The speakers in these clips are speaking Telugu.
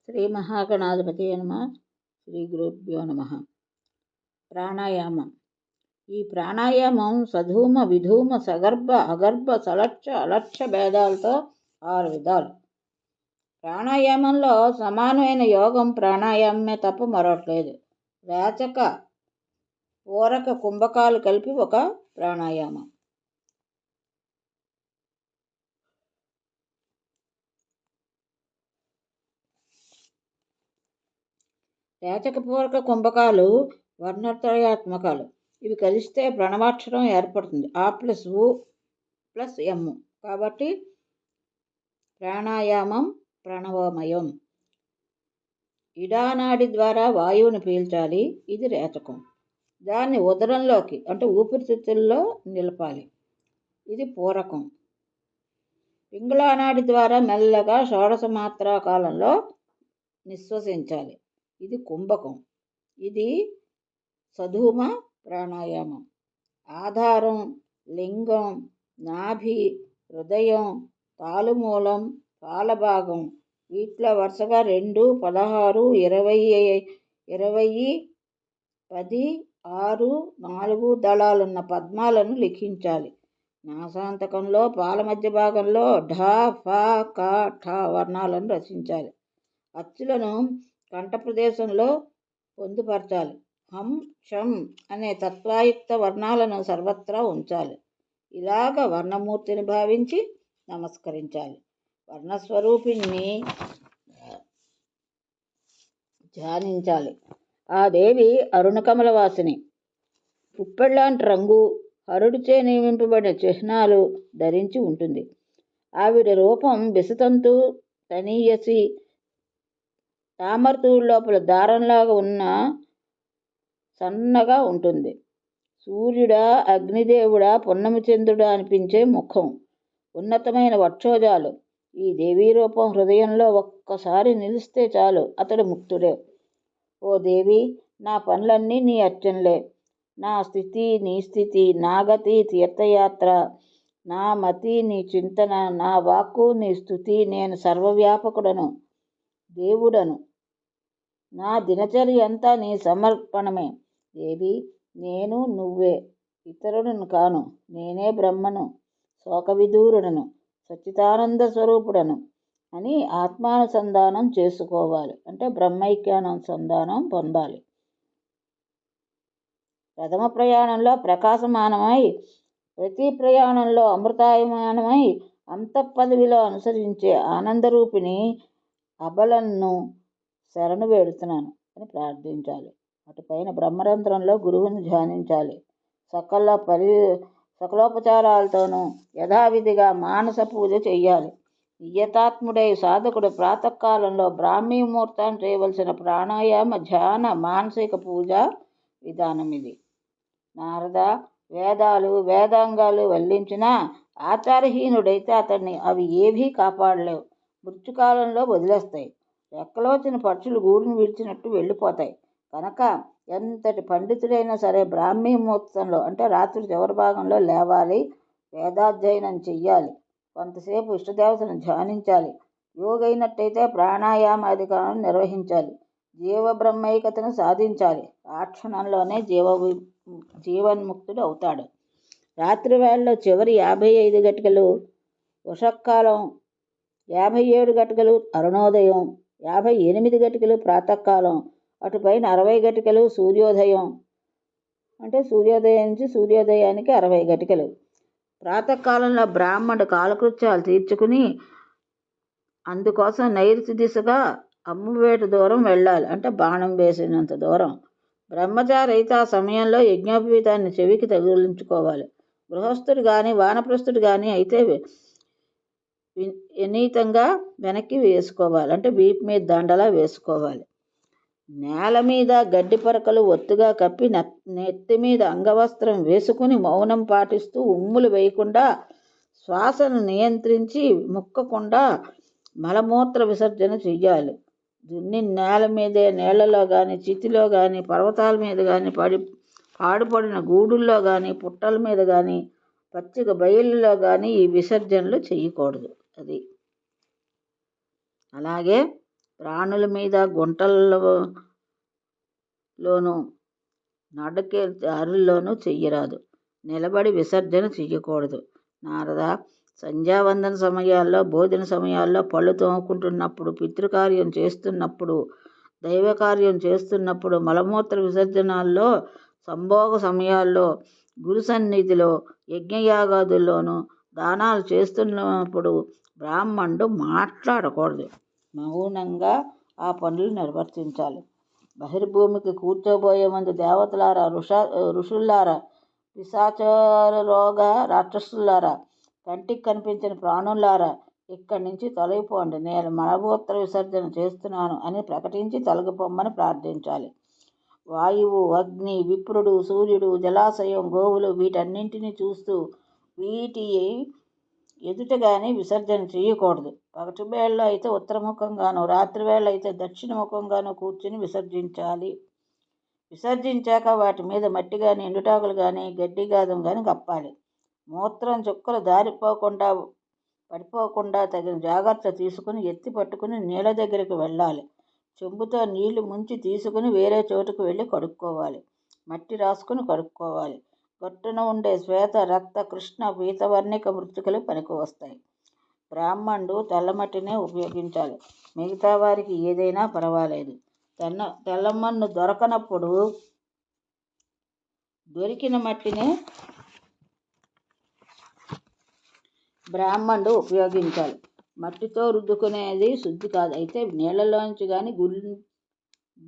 శ్రీ మహాగణాధిపతయే నమః. శ్రీ గురుభ్యో నమః. ప్రాణాయామం. ఈ ప్రాణాయామం సధూమ విధూమ సగర్భ అగర్భ సలక్ష అలక్ష భేదాలతో 6 విధాలు. ప్రాణాయామంలో సమానమైన యోగం ప్రాణాయామమే తప్ప మరొకట్లేదు. రేచక పూరక కుంభకాలు కలిపి ఒక ప్రాణాయామం. రేచకపూరక కుంభకాలు వర్ణత్రయాత్మకాలు. ఇవి కలిస్తే ప్రణవాక్షరం ఏర్పడుతుంది. A+U+M. కాబట్టి ప్రాణాయామం ప్రణవమయం. ఇడానాడి ద్వారా వాయువుని పీల్చాలి. ఇది రేచకం. దాన్ని ఉదరంలోకి అంటే ఊపిరితిత్తుల్లో నిలపాలి. ఇది పూరకం. పింగళానాడి ద్వారా మెల్లగా షోడశ మాత్రా కాలంలో నిశ్వసించాలి. ఇది కుంభకం. ఇది సధూమ ప్రాణాయామం. ఆధారం, లింగం, నాభి, హృదయం, తాలుమూలం, పాలభాగం వీటిలో వరుసగా 2, 16, 20, 10, 6, 4 దళాలున్న పద్మాలను లిఖించాలి. నాసాంతకంలో పాల మధ్య భాగంలో ఢ, ఫ, క, ఠ వర్ణాలను రచించాలి. అచ్చులను కంఠ ప్రదేశంలో పొందుపరచాలి. హం, షం అనే తత్వాయుక్త వర్ణాలను సర్వత్రా ఉంచాలి. ఇలాగ వర్ణమూర్తిని భావించి నమస్కరించాలి. వర్ణస్వరూపిణ్ణి ధ్యానించాలి. ఆ దేవి అరుణకమలవాసిని. పుప్పెళ్లాంటి రంగు, హరుడిచే నియమింపబడిన చిహ్నాలు ధరించి ఉంటుంది. ఆవిడ రూపం బిసతంతు తనీయసి తామరతూడు లోపల దారంలాగా ఉన్న సన్నగా ఉంటుంది. సూర్యుడా, అగ్నిదేవుడా, పున్నమి చంద్రుడా అనిపించే ముఖం, ఉన్నతమైన వక్షోజాలు. ఈ దేవీ రూపం హృదయంలో ఒక్కసారి నిలిస్తే చాలు, అతడు ముక్తుడే. ఓ దేవి, నా పనులన్నీ నీ అర్చనలే. నా స్థితి నీ స్థితి, నా గతి తీర్థయాత్ర, నా మతి నీ చింతన, నా వాక్కు నీ స్తుతి. నేను సర్వవ్యాపకుడను, దేవుడను. నా దినచర్య అంతా నీ సమర్పణమే. దేవి, నేను నువ్వే, ఇతరులను కాను. నేనే బ్రహ్మను, శోకవిదూరుడను, సచ్చిదానంద స్వరూపుడను అని ఆత్మానుసంధానం చేసుకోవాలి. అంటే బ్రహ్మైక్యానుసంధానం పొందాలి. ప్రథమ ప్రయాణంలో ప్రకాశమానమై, ప్రతి ప్రయాణంలో అమృతాయమానమై, అంతఃపదవిలో అనుసరించే ఆనందరూపిణి అబలను శరణు వేడుతున్నాను అని ప్రార్థించాలి. అటుపైన బ్రహ్మరంధ్రంలో గురువుని ధ్యానించాలి. సకలోపచారాలతోనూ యథావిధిగా మానస పూజ చెయ్యాలి. నియతాత్ముడై సాధకుడు ప్రాతకాలంలో బ్రాహ్మీ ముహూర్తాన్ని చేయవలసిన ప్రాణాయామ ధ్యాన మానసిక పూజా విధానం ఇది. నారద వేదాలు వేదాంగాలు వల్లించినా ఆచారహీనుడైతే అతన్ని అవి ఏవీ కాపాడలేవు. మృత్యుకాలంలో వదిలేస్తాయి. రెక్కలోచిన పక్షులు గూడును విడిచినట్టు వెళ్ళిపోతాయి. కనుక ఎంతటి పండితుడైనా సరే బ్రాహ్మీ ముహూర్తంలో అంటే రాత్రి చివరి భాగంలో లేవాలి. వేదాధ్యయనం చెయ్యాలి. కొంతసేపు ఇష్టదేవతను ధ్యానించాలి. యోగైనట్టయితే ప్రాణాయామాధికారం నిర్వహించాలి. జీవబ్రహ్మైకతను సాధించాలి. ఆ క్షణంలోనే జీవన్ముక్తుడు అవుతాడు. రాత్రి వేళలో చివరి 55 గంటలు ఉషకాలం, 57 గంటలు అరుణోదయం, 58 గంటలు ప్రాతకాలం, అటుపైన 60 గంటలు సూర్యోదయం. అంటే సూర్యోదయం నుంచి సూర్యోదయానికి 60 గంటలు. ప్రాతకాలంలో బ్రాహ్మణుడు కాలకృత్యాలు తీర్చుకుని అందుకోసం నైరుతి దిశగా అమ్మువేట దూరం వెళ్ళాలి. అంటే బాణం వేసినంత దూరం. బ్రహ్మచారి అయితే ఆ సమయంలో యజ్ఞోపవీతాన్ని చెవికి తగిలించుకోవాలి. గృహస్థుడు కానీ వానప్రస్థుడు కానీ అయితే వినీతంగా వెనక్కి వేసుకోవాలి. అంటే వీపు మీద దండలా వేసుకోవాలి. నేల మీద గడ్డి పరకలు ఒత్తుగా కప్పి నెత్తి మీద అంగవస్త్రం వేసుకుని మౌనం పాటిస్తూ ఉమ్ములు వేయకుండా, శ్వాసను నియంత్రించి ముక్కకుండా మలమూత్ర విసర్జన చెయ్యాలి. దున్ని నేల మీదే, నీళ్లలో కానీ, చితిలో కానీ, పర్వతాల మీద కానీ, పాడుపడిన గూడుల్లో కానీ, పుట్టల మీద కానీ, పచ్చిక బయళ్ళలో కానీ ఈ విసర్జనలు చెయ్యకూడదు. అది అలాగే ప్రాణుల మీద గుంటల్లోనూ నడకే దారుల్లోనూ చెయ్యరాదు. నిలబడి విసర్జన చెయ్యకూడదు. నారద, సంధ్యావందన సమయాల్లో, భోజన సమయాల్లో, పళ్ళు తోముకుంటున్నప్పుడు, పితృకార్యం చేస్తున్నప్పుడు, దైవకార్యం చేస్తున్నప్పుడు, మలమూత్ర విసర్జనాల్లో, సంభోగ సమయాల్లో, గురు సన్నిధిలో, యజ్ఞయాగాదుల్లోనూ, దానాలు చేస్తున్నప్పుడు బ్రాహ్మణుడు మాట్లాడకూడదు. మౌనంగా ఆ పనులు నిర్వర్తించాలి. బహిర్భూమికి కూర్చోబోయే ముందు దేవతలారా, ఋషుల్లారా, పిశాచరోగ రాక్షసులారా, కంటికి కనిపించిన ప్రాణులారా, ఇక్కడి నుంచి తొలగిపోండి, నేను మలమూత్ర విసర్జన చేస్తున్నాను అని ప్రకటించి తొలగిపోమ్మని ప్రార్థించాలి. వాయువు, అగ్ని, విప్రుడు, సూర్యుడు, జలాశయం, గోవులు వీటన్నింటినీ చూస్తూ వీటి ఎదుటగానే విసర్జన చేయకూడదు. పగటి వేళలో అయితే ఉత్తరముఖంగాను, రాత్రి వేళలో అయితే దక్షిణముఖంగాను కూర్చుని విసర్జించాలి. విసర్జించాక వాటి మీద మట్టి కానీ, ఎండుటాకులు కానీ, గడ్డి గాదం కానీ కప్పాలి. మూత్రం చుక్కలు పడిపోకుండా తగిన జాగ్రత్త తీసుకుని ఎత్తి పట్టుకుని నీళ్ళ దగ్గరికి వెళ్ళాలి. చెంబుతో నీళ్లు ముంచి తీసుకుని వేరే చోటుకు వెళ్ళి కడుక్కోవాలి. మట్టి రాసుకుని కడుక్కోవాలి. గట్టున ఉండే శ్వేత, రక్త, కృష్ణ, పీతవర్ణిక మృత్తికలు పనికి వస్తాయి. బ్రాహ్మణుడు తెల్లమట్టినే ఉపయోగించాలి. మిగతా వారికి ఏదైనా పర్వాలేదు. తెల్లమన్ను దొరకనప్పుడు దొరికిన మట్టినే బ్రాహ్మణుడు ఉపయోగించాలి. మట్టితో రుద్దుకునేది శుద్ధి కాదు. అయితే నీళ్లలోంచి కానీ,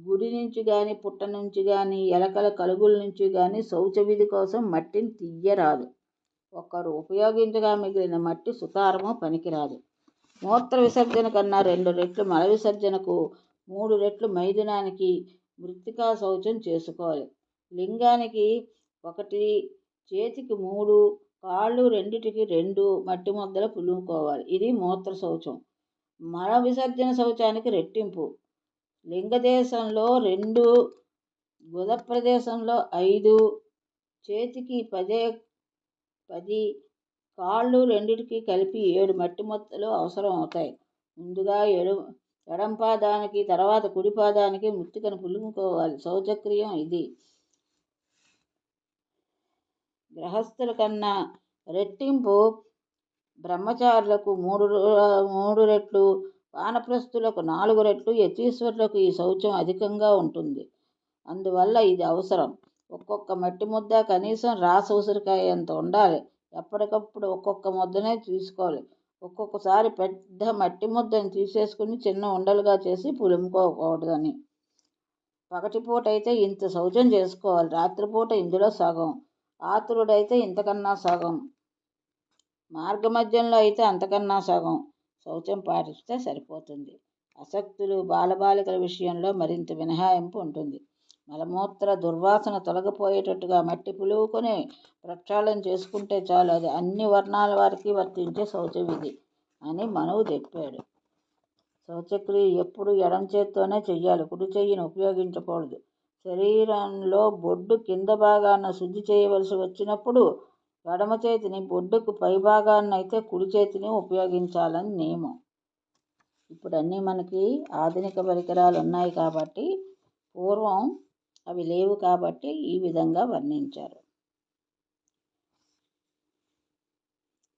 గుడి నుంచి కానీ, పుట్ట నుంచి కానీ, ఎలకల కలుగుల నుంచి కానీ శౌచ విధి కోసం మట్టిని తీయరాదు. ఒకరు ఉపయోగించగా మిగిలిన మట్టి సుతారము పనికిరాదు. మూత్ర విసర్జన కన్నా 2 రెట్లు మల విసర్జనకు, 3 రెట్లు మైథునానికి మృత్తికా శౌచం చేసుకోవాలి. లింగానికి 1, చేతికి 3, కాళ్ళు రెండిటికి 2 మట్టి ముద్దలు పులుముకోవాలి. ఇది మూత్ర శౌచం. మల విసర్జన శౌచానికి రెట్టింపు. లింగదేశంలో 2, గుద ప్రదేశంలో 5, చేతికి 10, కాళ్ళు రెండిటికి కలిపి 7 మట్టి ముద్దలు అవసరం అవుతాయి. ముందుగా ఎడం పాదానికి, తర్వాత కుడి పాదానికి మృత్తికను పులుముకోవాలి. శౌచక్రియం ఇది. గృహస్థుల కన్నా రెట్టింపు బ్రహ్మచారులకు 3 రెట్లు, వానప్రస్థులకు 4 రెట్లు, యతీశ్వరులకు ఈ శౌచం అధికంగా ఉంటుంది. అందువల్ల ఇది అవసరం. ఒక్కొక్క మట్టి ముద్ద కనీసం రాస ఉసిరికాయ అంత ఉండాలి. ఎప్పటికప్పుడు ఒక్కొక్క ముద్దనే తీసుకోవాలి. ఒక్కొక్కసారి పెద్ద మట్టి ముద్దను తీసేసుకుని చిన్న ఉండలుగా చేసి పులుముకోకూడదని. పగటిపూట అయితే ఇంత శౌచం చేసుకోవాలి. రాత్రిపూట ఇందులో సగం, ఆతురుడైతే ఇంతకన్నా సగం, మార్గమధ్యంలో అయితే అంతకన్నా సగం శౌచం పాటిస్తే సరిపోతుంది. అశక్తులు, బాలబాలికల విషయంలో మరింత మినహాయింపు ఉంటుంది. మలమూత్ర దుర్వాసన తొలగిపోయేటట్టుగా మట్టి పులువుకొని ప్రక్షాళన చేసుకుంటే చాలు. అది అన్ని వర్ణాల వారికి వర్తించే శౌచ విధి అని మనువు చెప్పాడు. శౌచక్రియ ఎప్పుడు ఎడం చేత్తోనే చెయ్యాలి. కుడి చెయ్యిని ఉపయోగించకూడదు. శరీరంలో బొడ్డు కింద భాగాన శుద్ధి చేయవలసి వచ్చినప్పుడు ఎడమ చేతిని, బొడ్డుకు పై భాగాన్నైతే కుడి చేతిని ఉపయోగించాలని నియమం. ఇప్పుడు అన్నీ మనకి ఆధునిక పరికరాలు ఉన్నాయి కాబట్టి, పూర్వం అవి లేవు కాబట్టి ఈ విధంగా వర్ణించారు.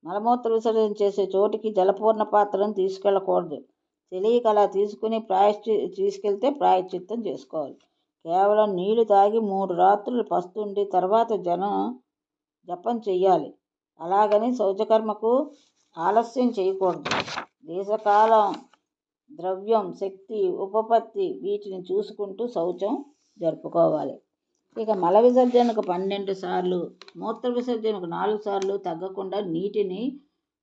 మలమూత్ర విసర్జన చేసే చోటికి జలపూర్ణ పాత్రను తీసుకెళ్ళకూడదు. తెలియక అలా తీసుకెళ్తే ప్రాయశ్చిత్తం చేసుకోవాలి. కేవలం నీళ్లు తాగి 3 రాత్రులు పస్తుండి తర్వాత జపం చెయ్యాలి. అలాగని శౌచకర్మకు ఆలస్యం చేయకూడదు. దేశకాలం, ద్రవ్యం, శక్తి, ఉపపత్తి వీటిని చూసుకుంటూ శౌచం జరుపుకోవాలి. ఇక మల విసర్జనకు 12 సార్లు, మూత్ర విసర్జనకు 4 సార్లు తగ్గకుండా నీటిని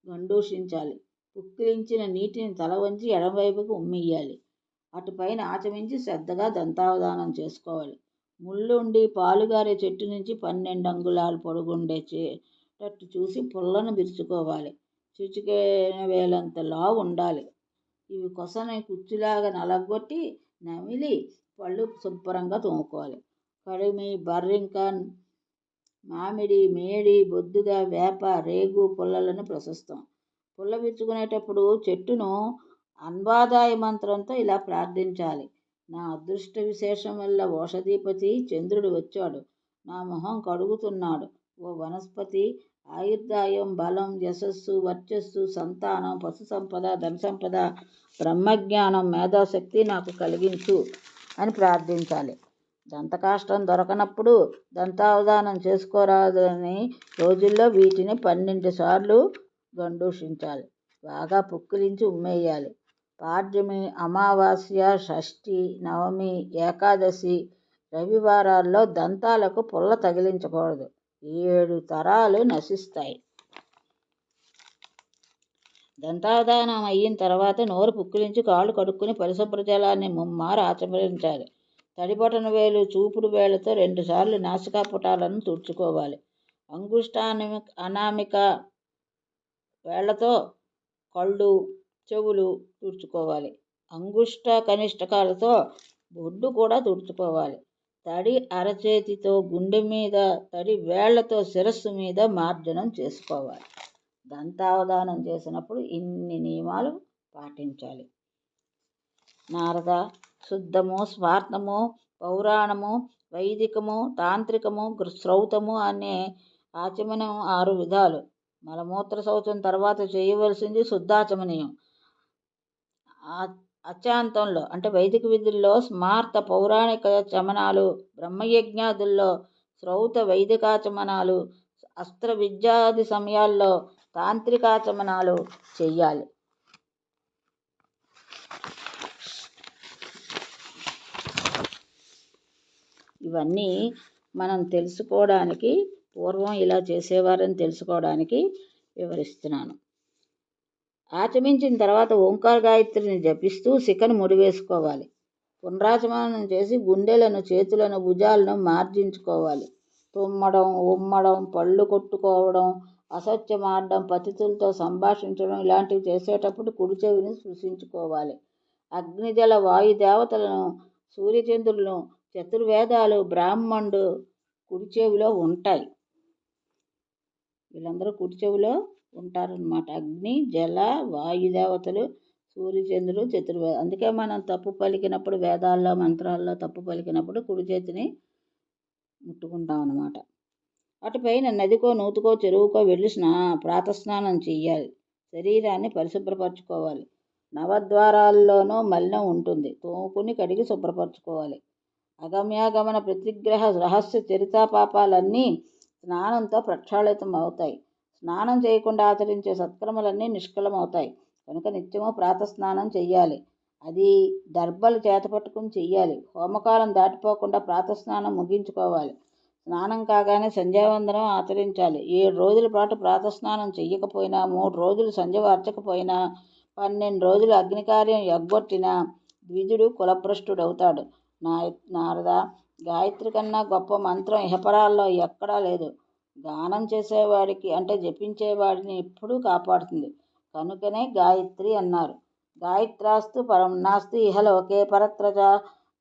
గండూషించాలి. పుక్కిలించిన నీటిని తల వంచి ఎడమవైపుకు ఉమ్మియ్యాలి. అటుపైన ఆచమించి శ్రద్ధగా దంతావధానం చేసుకోవాలి. ముళ్ళుండి పాలుగారే చెట్టు నుంచి 12 అంగుళాల పొడుగుండేటట్టు చూసి పుల్లను విరుచుకోవాలి. చిటికెన వేలంత లావు ఉండాలి. ఇవి కొసని కుచ్చులాగా నలగొట్టి నమిలి పళ్ళు శుభ్రంగా తోముకోవాలి. కడిమి, బర్రింక, మామిడి, మేడి, బొద్దుగ, వేప, రేగు పుల్లలను ప్రశస్తం. పుల్ల విరుచుకునేటప్పుడు చెట్టును అన్వాదాయ మంత్రంతో ఇలా ప్రార్థించాలి. నా అదృష్ట విశేషం వల్ల ఓషధీపతి చంద్రుడు వచ్చాడు. నా మొహం కడుగుతున్నాడు. ఓ వనస్పతి, ఆయుర్దాయం, బలం, యశస్సు, వర్చస్సు, సంతానం, పశు సంపద, ధన సంపద, బ్రహ్మజ్ఞానం, మేధాశక్తి నాకు కలిగించు అని ప్రార్థించాలి. దంతకాష్టం దొరకనప్పుడు దంతావధానం చేసుకోరాదని రోజుల్లో వీటిని 12 సార్లు గండూషించాలి. బాగా పుక్కిలించి ఉమ్మేయాలి. పాడ్యమి, అమావాస్య, షష్ఠి, నవమి, ఏకాదశి, రవివారాల్లో దంతాలకు పుల్ల తగిలించకూడదు. 7 తరాలు నశిస్తాయి. దంతావధానం అయిన తర్వాత నోరు పుక్కిలించి కాళ్ళు కడుక్కుని పరిశుభ్ర జలాన్ని ముమ్మారు ఆచరించాలి. తడిబొటన వేలు, చూపుడు వేళ్లతో 2 సార్లు నాసికాపుటాలను తుడుచుకోవాలి. అనామిక వేళ్లతో కళ్ళు, చెవులు తుడుచుకోవాలి. అంగుష్ట కనిష్టకాలతో బొడ్డు కూడా తుడుచుకోవాలి. తడి అరచేతితో గుండె మీద, తడి వేళ్లతో శిరస్సు మీద మార్జనం చేసుకోవాలి. దంతావధానం చేసినప్పుడు ఇన్ని నియమాలు పాటించాలి. నారద, శుద్ధము, స్వార్థము, పౌరాణము, వైదికము, తాంత్రికము, శ్రౌతము అనే ఆచమనం 6 విధాలు. మలమూత్ర శౌచం తర్వాత చేయవలసింది శుద్ధాచమనీయం. అచాంతంలో అంటే వైదిక విధుల్లో స్మార్త పౌరాణిక చమనాలు, బ్రహ్మయజ్ఞాదుల్లో శ్రౌత వైదికాచమనాలు, అస్త్ర విద్యాది సమయాల్లో తాంత్రికాచమనాలు చెయ్యాలి. ఇవన్నీ మనం తెలుసుకోవడానికి, పూర్వం ఇలా చేసేవారని తెలుసుకోవడానికి వివరిస్తున్నాను. ఆచమించిన తర్వాత ఓంకార గాయత్రిని జపిస్తూ శిఖను ముడివేసుకోవాలి. పునరాచమనం చేసి గుండెలను, చేతులను, భుజాలను మార్జించుకోవాలి. తుమ్మడం, ఉమ్మడం, పళ్ళు కొట్టుకోవడం, అసత్యమాడడం, పతితులతో సంభాషించడం ఇలాంటివి చేసేటప్పుడు కుడి చెవిని స్పృశించుకోవాలి. అగ్నిజల వాయు దేవతలను, సూర్యచంద్రులను, చతుర్వేదాలు, బ్రాహ్మణుడు కుడి చెవిలో ఉంటాయి. వీళ్ళందరూ కుడి చెవిలో ఉంటారనమాట. అగ్ని, జల, వాయుదేవతలు, సూర్యచంద్రుడు, చతుర్వేద. అందుకే మనం తప్పు పలికినప్పుడు, వేదాల్లో మంత్రాల్లో తప్పు పలికినప్పుడు కుడి చేతిని ముట్టుకుంటాం అన్నమాట. అటుపైన నదికో, నూతుకో, చెరువుకో వెళ్ళి ప్రాతస్నానం చెయ్యాలి. శరీరాన్ని పరిశుభ్రపరచుకోవాలి. నవద్వారాల్లోనూ మలినం ఉంటుంది. తోముకుని కడిగి శుభ్రపరచుకోవాలి. అగమ్యాగమన ప్రతిగ్రహ రహస్య చరితాపాపాలన్నీ స్నానంతో ప్రక్షాళితం అవుతాయి. స్నానం చేయకుండా ఆచరించే సత్కర్మలన్నీ నిష్ఫలమవుతాయి. కనుక నిత్యము ప్రాతస్నానం చెయ్యాలి. అది దర్భలు చేతపట్టుకుని చెయ్యాలి. హోమకాలం దాటిపోకుండా ప్రాతస్నానం ముగించుకోవాలి. స్నానం కాగానే సంధ్యావందనం ఆచరించాలి. 7 రోజుల పాటు ప్రాతస్నానం చెయ్యకపోయినా, 3 రోజులు సంధ్య వార్చకపోయినా, 12 రోజులు అగ్నికార్యం ఎగ్గొట్టినా ద్విజుడు కులభ్రష్టుడవుతాడు. నారద, గాయత్రి కన్నా గొప్ప మంత్రం ఇహపరాల్లో ఎక్కడా లేదు. గానం చేసేవాడికి అంటే జపించేవాడిని ఎప్పుడూ కాపాడుతుంది. కనుకనే గాయత్రి అన్నారు. గాయత్రాస్తు పరం నాస్తి ఇహలోకే పరత్రజ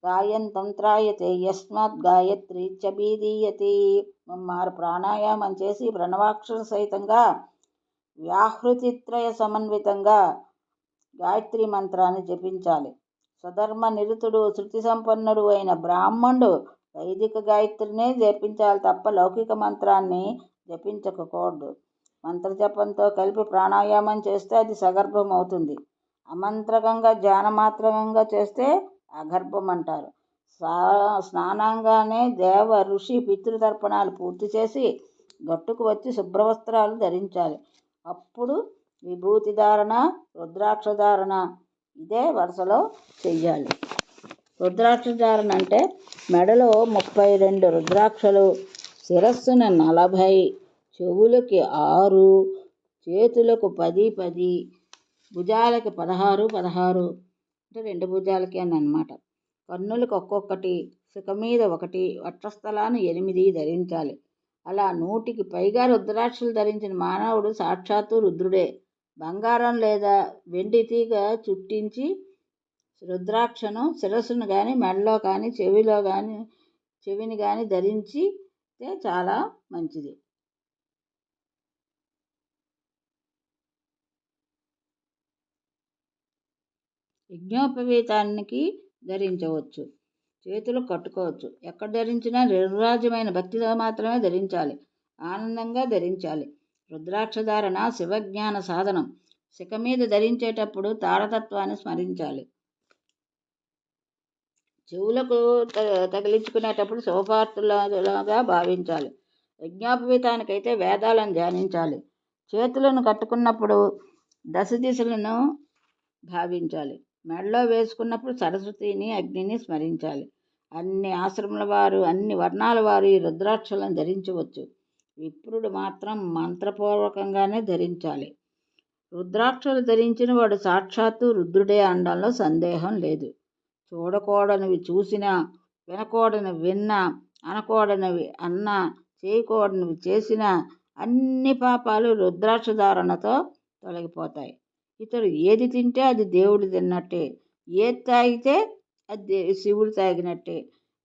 గాయంతం త్రాయతే యస్మాత్ గాయత్రి చబీదీయతి. ముమ్మారు ప్రాణాయామం చేసి ప్రణవాక్షర సహితంగా వ్యాహృతిత్రయ సమన్వితంగా గాయత్రి మంత్రాన్ని జపించాలి. స్వధర్మ నిరతుడు, శృతి సంపన్నుడు అయిన బ్రాహ్మణుడు వైదిక గాయత్రినే జపించాలి తప్ప లౌకిక మంత్రాన్ని జపించకూడదు. మంత్రజపంతో కలిపి ప్రాణాయామం చేస్తే అది సగర్భం అవుతుంది. అమంత్రకంగా ధ్యానమాత్రకంగా చేస్తే అగర్భం అంటారు. స్నానంగానే దేవ, ఋషి, పితృతర్పణాలు పూర్తి చేసి గట్టుకు వచ్చి శుభ్రవస్త్రాలు ధరించాలి. అప్పుడు విభూతి ధారణ, రుద్రాక్ష ధారణ ఇదే వరుసలో చెయ్యాలి. రుద్రాక్ష ధారణ అంటే మెడలో 32 రుద్రాక్షలు, శిరస్సున 40, చెవులకి 6, చేతులకు 10, భుజాలకి 16 అంటే 2 భుజాలకి అని అన్నమాట. కన్నులకు ఒక్కొక్కటి, శిఖ మీద 1, వక్షస్థలాన్ని 8 ధరించాలి. అలా 100కి పైగా రుద్రాక్షలు ధరించిన మానవుడు సాక్షాత్తు రుద్రుడే. బంగారం లేదా వెండి తీగ చుట్టించి రుద్రాక్షను శిరస్సును కానీ, మెడలో కానీ, చెవిని కానీ ధరించితే చాలా మంచిది. యజ్ఞోపవీతానికి ధరించవచ్చు, చేతులు కట్టుకోవచ్చు. ఎక్కడ ధరించినా నిర్రాజ్యమైన భక్తితో మాత్రమే ధరించాలి, ఆనందంగా ధరించాలి. రుద్రాక్ష ధారణ శివజ్ఞాన సాధనం. శిఖ మీద ధరించేటప్పుడు తారతత్వాన్ని స్మరించాలి. చెవులకు తగిలించుకునేటప్పుడు శివపాత్రులాగా భావించాలి. యజ్ఞోపవీతానికైతే వేదాలను ధ్యానించాలి. చేతులను కట్టుకున్నప్పుడు దశ దిశలను భావించాలి. మెడలో వేసుకున్నప్పుడు సరస్వతిని, అగ్నిని స్మరించాలి. అన్ని ఆశ్రమాల వారు, అన్ని వర్ణాల వారు ఈ రుద్రాక్షలను ధరించవచ్చు. విప్రుడు మాత్రం మంత్రపూర్వకంగానే ధరించాలి. రుద్రాక్షలు ధరించిన వాడు సాక్షాత్తు రుద్రుడే అనడంలో సందేహం లేదు. చూడకూడనివి చూసినా, వినకూడనివి విన్నా, అనకూడనివి అన్నా, చేయకూడనివి చేసినా అన్ని పాపాలు రుద్రాక్ష ధారణతో తొలగిపోతాయి. ఇతడు ఏది తింటే అది దేవుడు తిన్నట్టే, ఏది తాగితే అది శివుడు తాగినట్టే,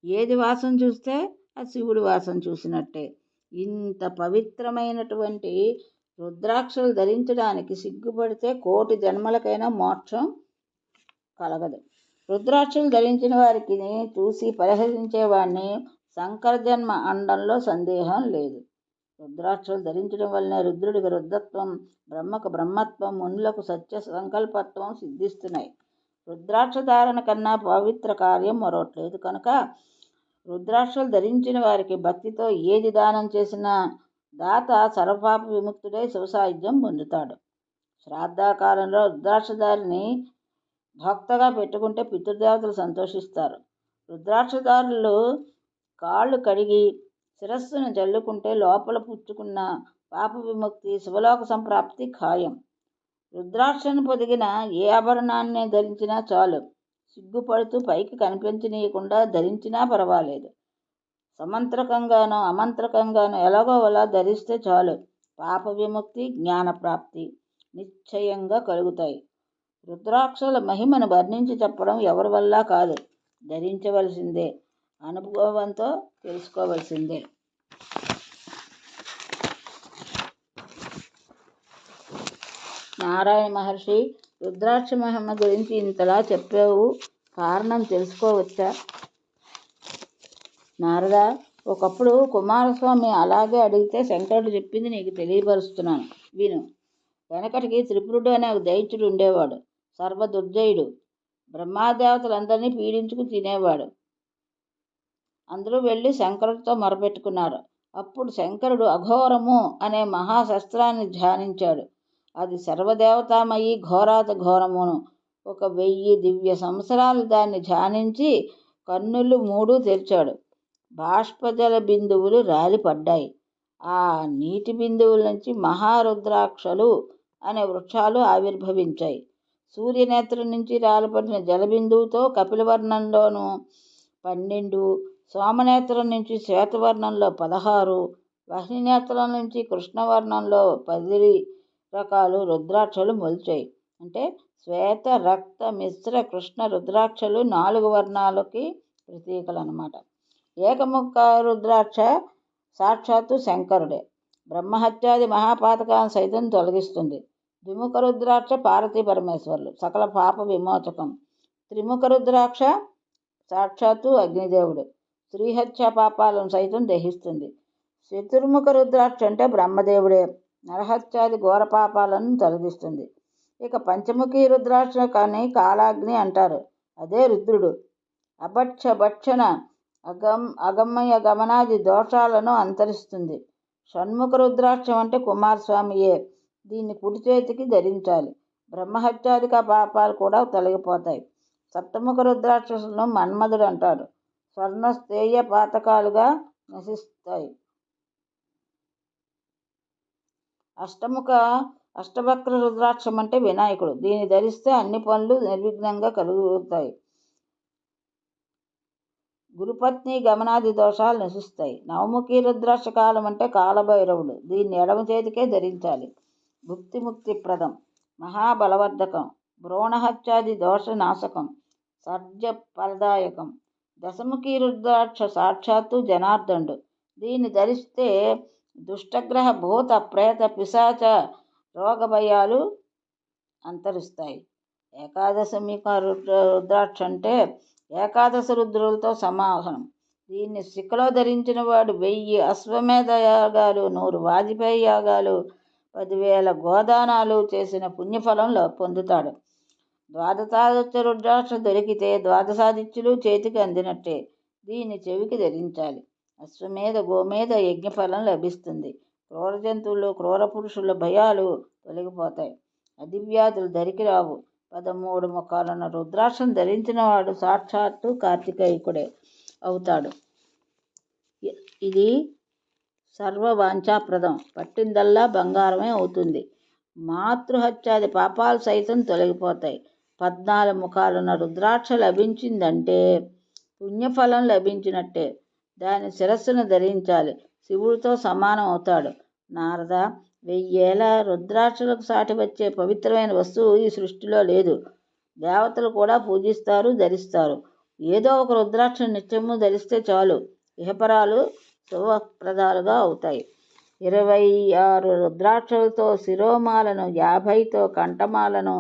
ఏది వాసన చూస్తే అది శివుడు వాసన చూసినట్టే. ఇంత పవిత్రమైనటువంటి రుద్రాక్షలు ధరించడానికి సిగ్గుపడితే కోటి జన్మలకైనా మోక్షం కలగదు. రుద్రాక్షలు ధరించిన వారికి చూసి పరిహసించేవాడిని శంకర జన్మ అనడంలో సందేహం లేదు. రుద్రాక్షలు ధరించడం వల్లనే రుద్రుడికి రుద్రత్వం, బ్రహ్మకు బ్రహ్మత్వం, మునులకు సత్య సంకల్పత్వం సిద్ధిస్తున్నాయి. రుద్రాక్ష ధారణ కన్నా పవిత్ర కార్యం మరొకట్లేదు కనుక రుద్రాక్షలు ధరించిన వారికి భక్తితో ఏది దానం చేసినా దాత సర్వపాప విముక్తుడై శివసాయుధ్యం పొందుతాడు. శ్రాద్ధకాలంలో రుద్రాక్షధారిని భక్తగా పెట్టుకుంటే పితృదేవతలు సంతోషిస్తారు. రుద్రాక్షదారులు కాళ్ళు కడిగి శిరస్సును జల్లుకుంటే లోపల పుచ్చుకున్న పాప విముక్తి, శివలోక సంప్రాప్తి ఖాయం. రుద్రాక్షను పొదిగిన ఏ ఆభరణాన్ని ధరించినా చాలు. సిగ్గుపడుతూ పైకి కనిపించనీయకుండా ధరించినా పర్వాలేదు. సమంత్రకంగానో అమంత్రకంగానో ఎలాగో అలా ధరిస్తే చాలు. పాప విముక్తి, జ్ఞానప్రాప్తి నిశ్చయంగా కలుగుతాయి. రుద్రాక్షల మహిమను వర్ణించి చెప్పడం ఎవరి వల్ల కాదు. ధరించవలసిందే, అనుభవంతో తెలుసుకోవలసిందే. నారాయణ మహర్షి, రుద్రాక్ష మహిమ గురించి ఇంతలా చెప్పావు, కారణం తెలుసుకోవచ్చా? నారదా, ఒకప్పుడు కుమారస్వామి అలాగే అడిగితే శంకరుడు చెప్పింది నీకు తెలియపరుస్తున్నాను, విను. వెనకటికి త్రిపురుడు అనే ఒక దైత్యుడు ఉండేవాడు. సర్వదుర్జయుడు. బ్రహ్మాదేవతలందరినీ పీడించుకు తినేవాడు. అందరూ వెళ్ళి శంకరుడితో మొరపెట్టుకున్నారు. అప్పుడు శంకరుడు అఘోరము అనే మహాశస్త్రాన్ని ధ్యానించాడు. అది సర్వదేవతామయి ఘోరాత ఘోరమును. 1000 దివ్య సంవత్సరాలు దాన్ని ధ్యానించి కన్నులు 3 తెరిచాడు. బాష్పజల బిందువులు రాలిపడ్డాయి. ఆ నీటి బిందువుల నుంచి మహారుద్రాక్షలు అనే వృక్షాలు ఆవిర్భవించాయి. సూర్యనేత్రం నుంచి రాలిపడిన జలబిందువుతో కపిలవర్ణంలోనూ 12, సోమనేత్రం నుంచి శ్వేతవర్ణంలో 16, వహ్నినేత్రం నుంచి కృష్ణవర్ణంలో 10 రకాలు రుద్రాక్షలు మొలిచాయి. అంటే శ్వేత, రక్త, మిశ్ర, కృష్ణ రుద్రాక్షలు 4 వర్ణాలకి ప్రతీకలు అన్నమాట. ఏకముఖ రుద్రాక్ష సాక్షాత్తు శంకరుడే. బ్రహ్మహత్యాది మహాపాతకాలను సైతం తొలగిస్తుంది. ద్విముఖ రుద్రాక్ష పార్వతీ పరమేశ్వరులు, సకల పాప విమోచకం. త్రిముఖ రుద్రాక్ష సాక్షాత్తు అగ్నిదేవుడు, స్త్రీహత్య పాపాలను సైతం దహిస్తుంది. చతుర్ముఖ రుద్రాక్ష అంటే బ్రహ్మదేవుడే, నరహత్యాది ఘోర పాపాలను తొలగిస్తుంది. ఇక పంచముఖి రుద్రాక్ష కానీ కాలాగ్ని అంటారు, అదే రుద్రుడు. అభక్ష భక్షణ అగమ్య గమనాది దోషాలను అంతరిస్తుంది. షణ్ముఖ రుద్రాక్షం అంటే కుమారస్వామియే. దీన్ని కుడి చేతికి ధరించాలి. బ్రహ్మహత్యాదిక పాపాలు కూడా తొలగిపోతాయి. సప్తముఖ రుద్రాక్షలను మన్మధుడు అంటాడు. స్వర్ణ స్థేయ పాతకాలుగా నశిస్తాయి. అష్టవక్ర రుద్రాక్షం అంటే వినాయకుడు. దీన్ని ధరిస్తే అన్ని పనులు నిర్విఘ్నంగా కలుగుతాయి. గురుపత్ని గమనాది దోషాలు నశిస్తాయి. నవముఖి రుద్రాక్ష కాలం అంటే కాలభైరవుడు. దీన్ని ఎడమ చేతికే ధరించాలి. భుక్తిముక్తి ప్రదం, మహాబలవర్ధకం, భ్రూణహత్యాది దోష నాశకం, సర్జ ఫలదాయకం. దశముఖి రుద్రాక్ష సాక్షాత్తు జనార్దనుడు. దీన్ని ధరిస్తే దుష్టగ్రహ భూత ప్రేత పిశాచ రోగభయాలు అంతరిస్తాయి. ఏకాదశమిక రుద్రాక్ష అంటే ఏకాదశ రుద్రులతో సమానం. దీన్ని శిఖలో ధరించిన వాడు 1000 అశ్వమేధ యాగాలు, 100 వాజపేయి యాగాలు, 10,000 గోదానాలు చేసిన పుణ్యఫలం పొందుతాడు. ద్వాదశాదిత్య రుద్రాక్ష దొరికితే ద్వాదశాదిత్యులు చేతికి అందినట్టే. దీన్ని చెవికి ధరించాలి. అశ్వమేధ గోమేధ యజ్ఞఫలం లభిస్తుంది. క్రూర జంతువులు, క్రూర పురుషుల భయాలు తొలగిపోతాయి. అధివ్యాధులు దరికి రావు. 13 ముఖాలున్న రుద్రాక్షను ధరించిన వాడు సాక్షాత్తు కార్తికేయుడే అవుతాడు. ఇది సర్వవాంఛాప్రదం. పట్టిందల్లా బంగారమే అవుతుంది. మాతృహత్యాది పాపాలు సైతం తొలగిపోతాయి. 14 ముఖాలున్న రుద్రాక్ష లభించిందంటే పుణ్యఫలం లభించినట్టే. దాని శిరస్సును ధరించాలి. శివుడితో సమానం అవుతాడు. నారద, 1000 ఏళ్ల రుద్రాక్షలకు సాటి వచ్చే పవిత్రమైన వస్తువు ఈ సృష్టిలో లేదు. దేవతలు కూడా పూజిస్తారు, ధరిస్తారు. ఏదో ఒక రుద్రాక్ష నిత్యము ధరిస్తే చాలు, ఇహపరాలు శుభప్రదాలుగా అవుతాయి. 26 రుద్రాక్షలతో శిరోమాలను, 50తో కంఠమాలను,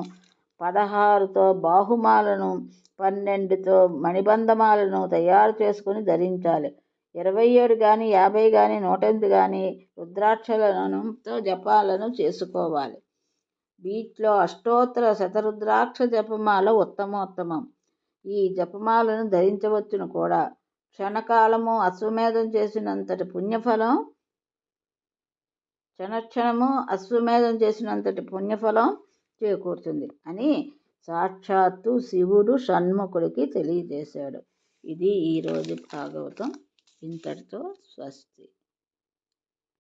16తో బాహుమాలను, 12తో మణిబంధమాలను తయారు చేసుకుని ధరించాలి. 27 కానీ, 50 కానీ, 108 కానీ రుద్రాక్షలతో జపాలను చేసుకోవాలి. వీటిలో అష్టోత్తర శతరుద్రాక్ష జపమాల ఉత్తమోత్తమం. ఈ జపమాలను ధరించవచ్చును కూడా. క్షణకాలము అశ్వమేధం చేసినంతటి పుణ్యఫలం చేకూరుతుంది అని సాక్షాత్తు శివుడు షణ్ముఖుడికి తెలియజేశాడు. ఇది ఈరోజు భాగవతం. ఇంతటితో స్వస్తి.